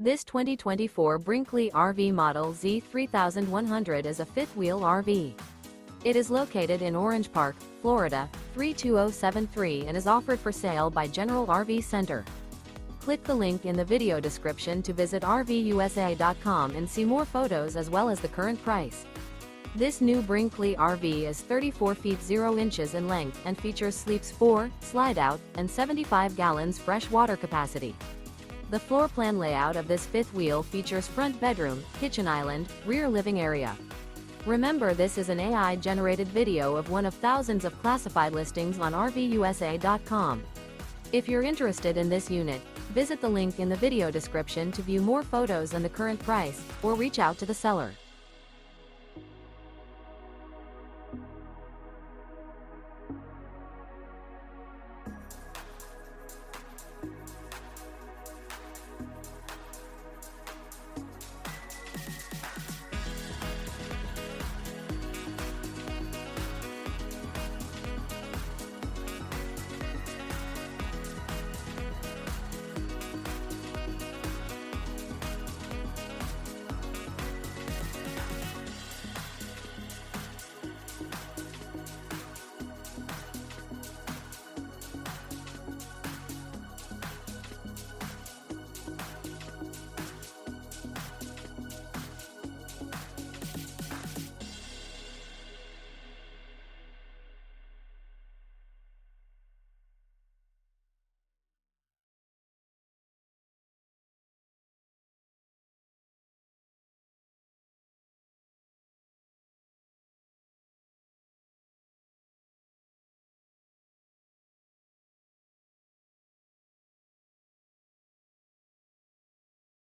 This 2024 Brinkley RV Model Z 3100 is a fifth-wheel RV. It is located in Orange Park, Florida, 32073 and is offered for sale by General RV Center. Click the link in the video description to visit RVUSA.com and see more photos as well as the current price. This new Brinkley RV is 34 feet 0 inches in length and features sleeps 4, Slideout, and 75 gallons fresh water capacity. The floor plan layout of this fifth wheel features front bedroom, kitchen island, rear living area. Remember, this is an AI-generated video of one of thousands of classified listings on RVUSA.com. If you're interested in this unit, visit the link in the video description to view more photos and the current price, or reach out to the seller.